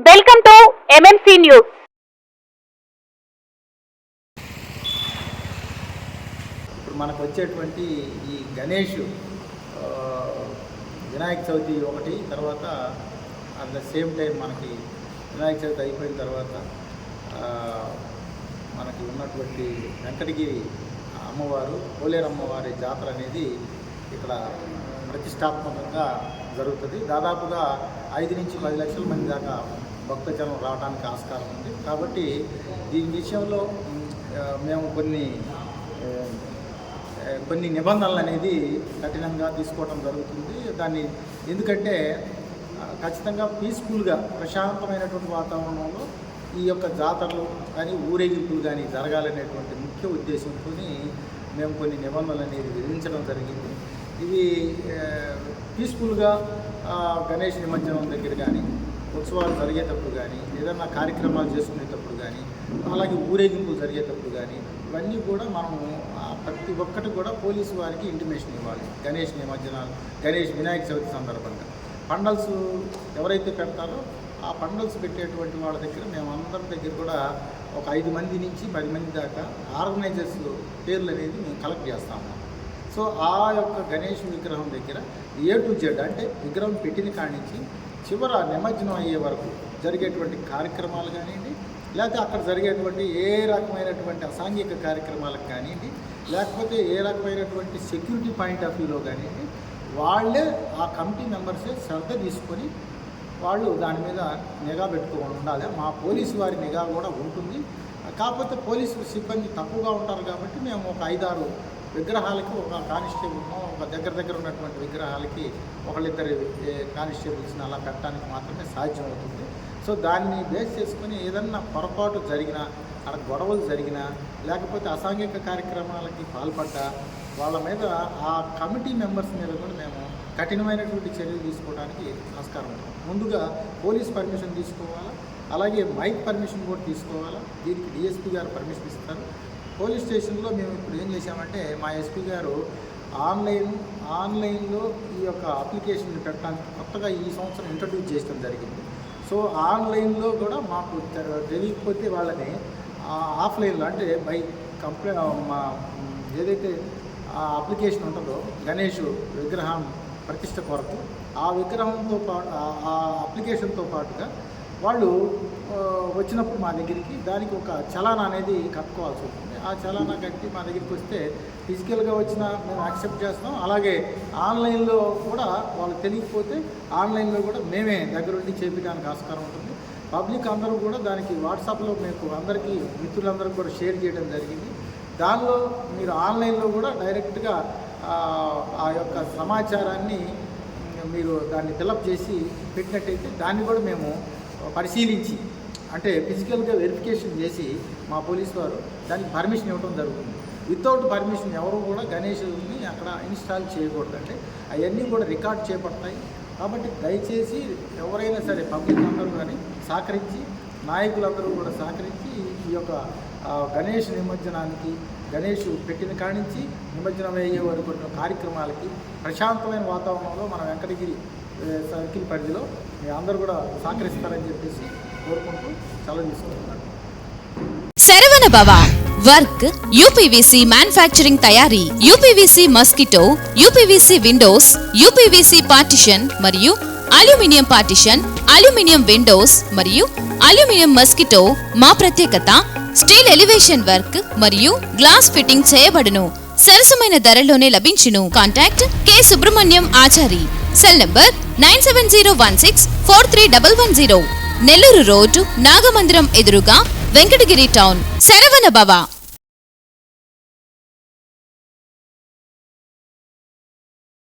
Welcome to MMC news. ఇప్పుడు మనకు వచ్చేటువంటి ఈ గణేష్ వినాయక చవితి ఒకటి, తర్వాత అట్ ద సేమ్ టైం మనకి వినాయక చవితి అయిపోయిన తర్వాత మనకి ఉన్నటువంటి వెంకటగిరి అమ్మవారు పోలేరమ్మవారి జాతర అనేది ఇక్కడ ప్రతిష్టాత్మకంగా జరుగుతుంది. దాదాపుగా 5 నుంచి 10 లక్షల మంది దాకా భక్తజనం రావడానికి ఆస్కారం ఉంది. కాబట్టి దీని విషయంలో మేము కొన్ని నిబంధనలు అనేది కఠినంగా తీసుకోవడం జరుగుతుంది. దాన్ని ఎందుకంటే ఖచ్చితంగా పీస్ఫుల్గా ప్రశాంతమైనటువంటి వాతావరణంలో ఈ యొక్క జాతరలు కానీ ఊరేగింపులు కానీ జరగాలనేటువంటి ముఖ్య ఉద్దేశంతో మేము కొన్ని నిబంధనలు అనేది విధించడం జరిగింది. ఇవి పీస్ఫుల్గా గణేష్ నిమజ్జనం దగ్గర కానీ, ఉత్సవాలు జరిగేటప్పుడు కానీ, ఏదైనా కార్యక్రమాలు చేసుకునేటప్పుడు కానీ, అలాగే ఊరేగింపులు జరిగేటప్పుడు కానీ, ఇవన్నీ కూడా మనము ప్రతి ఒక్కటి కూడా పోలీసు వారికి ఇంటిమేషన్ ఇవ్వాలి. గణేష్ నిమజ్జనాలు, గణేష్ వినాయక చవితి సందర్భంగా పండల్స్ ఎవరైతే పెడతారో ఆ పండల్స్ పెట్టేటువంటి వాళ్ళ దగ్గర మేము అందరి దగ్గర కూడా ఒక 5 మంది నుంచి 10 మంది దాకా ఆర్గనైజర్స్ పేర్లు అనేది మేము కలెక్ట్ చేస్తాము. సో ఆ యొక్క గణేష్ విగ్రహం దగ్గర A to Z అంటే విగ్రహం పెట్టిన కాడి నుంచి చివర నిమజ్జనం అయ్యే వరకు జరిగేటువంటి కార్యక్రమాలు కానివ్వండి, లేకపోతే అక్కడ జరిగేటువంటి ఏ రకమైనటువంటి అసాంఘిక కార్యక్రమాలకు కానివ్వండి, లేకపోతే ఏ రకమైనటువంటి సెక్యూరిటీ పాయింట్ ఆఫ్ వ్యూలో కానివ్వండి, వాళ్ళే ఆ కమిటీ మెంబర్సే శ్రద్ధ తీసుకొని వాళ్ళు దాని మీద నిఘా పెట్టుకోవాలి ఉండాలి. మా పోలీసు వారి నిఘా కూడా ఉంటుంది. కాకపోతే పోలీసు సిబ్బంది తక్కువగా ఉంటారు కాబట్టి మేము ఒక 5-6 విగ్రహాలకి ఒక కానిస్టేబుల్, ఒక దగ్గర ఉన్నటువంటి విగ్రహాలకి 1-2 కానిస్టేబుల్స్ని అలా పెట్టడానికి మాత్రమే సాధ్యమవుతుంది. సో దాన్ని బేస్ చేసుకొని ఏదన్నా పొరపాటు జరిగినా, అక్కడ గొడవలు జరిగినా, లేకపోతే అసాంఘిక కార్యక్రమాలకి పాల్పడ్డా వాళ్ళ మీద ఆ కమిటీ మెంబర్స్ మీద కూడా మేము కఠినమైనటువంటి చర్యలు తీసుకోవడానికి ఆస్కారం ఉంటుంది. ముందుగా పోలీస్ పర్మిషన్ తీసుకోవాలా, అలాగే మైక్ పర్మిషన్ కూడా తీసుకోవాలా. దీనికి DSP గారు పర్మిషన్ ఇస్తారు. పోలీస్ స్టేషన్లో మేము ఇప్పుడు ఏం చేశామంటే మా SP గారు ఆన్లైన్లో ఈ యొక్క అప్లికేషన్ పెట్టడానికి కొత్తగా ఈ సంవత్సరం ఇంట్రడ్యూస్ చేయడం జరిగింది. సో ఆన్లైన్లో కూడా మాకు తెలియకపోతే వాళ్ళని ఆఫ్లైన్లో అంటే బై మా ఏదైతే ఆ అప్లికేషన్ ఉంటుందో గణేష్ విగ్రహం ప్రతిష్ట కొరకు ఆ విగ్రహంతో పాటు ఆ అప్లికేషన్తో పాటుగా వాళ్ళు వచ్చినప్పుడు మా దగ్గరికి దానికి ఒక చలానా అనేది కట్టుకోవాల్సి ఉంటుంది. ఆ చలానా కట్టి మా దగ్గరికి వస్తే ఫిజికల్గా వచ్చినా మేము యాక్సెప్ట్ చేస్తాం. అలాగే ఆన్లైన్లో కూడా వాళ్ళు తెలియకపోతే ఆన్లైన్లో కూడా మేమే దగ్గరుండి చేపించడానికి ఆస్కారం ఉంటుంది. పబ్లిక్ అందరూ కూడా దానికి వాట్సాప్లో మీకు అందరికీ మిత్రులందరికీ కూడా షేర్ చేయడం జరిగింది. దానిలో మీరు ఆన్లైన్లో కూడా డైరెక్ట్గా ఆ యొక్క సమాచారాన్ని మీరు దాన్ని ఫిలప్ చేసి పెట్టినట్టయితే దాన్ని కూడా మేము పరిశీలించి అంటే ఫిజికల్గా వెరిఫికేషన్ చేసి మా పోలీసు వారు దానికి పర్మిషన్ ఇవ్వడం జరుగుతుంది. వితౌట్ పర్మిషన్ ఎవరు కూడా గణేష్ని అక్కడ ఇన్స్టాల్ చేయకూడదంటే అవన్నీ కూడా రికార్డ్ చేపడతాయి. కాబట్టి దయచేసి ఎవరైనా సరే పబ్లిక్ అందరూ కానీ సహకరించి, నాయకులందరూ కూడా సహకరించి ఈ యొక్క గణేష్ నిమజ్జనానికి, గణేష్ పెట్టిన కాడి నుంచి నిమజ్జనం అయ్యే వరకు కార్యక్రమాలకి ప్రశాంతమైన వాతావరణంలో మన వెంకటగిరి సర్కిల్ పరిధిలో మీ అందరూ కూడా సహకరిస్తారని చెప్పేసి కోరుకుంటూ సెలవు తీసుకుంటున్నాను. శరవణ భవ వర్క్ UPVC మ్యానుఫ్యాక్చరింగ్ తయారీ, UPVC mosquito, UPVC Windows, UPVC partition మరియు అల్యూమినియం పార్టిషన్, అల్యూమినియం విండోస్ మరియు అల్యూమినియం మస్కిటో. మా ప్రత్యేకత స్టీల్ ఎలివేషన్ వర్క్ మరియు గ్లాస్ ఫిట్టింగ్ చేయబడును. సరసమైన ధరలోనే లభించును. Contact K Subrahmanyam Achari. Cell number 9701643110. Nellore road, Nagamandiram ఎదురుగా, వెంకటగిరి టౌన్. శరవణ భవ.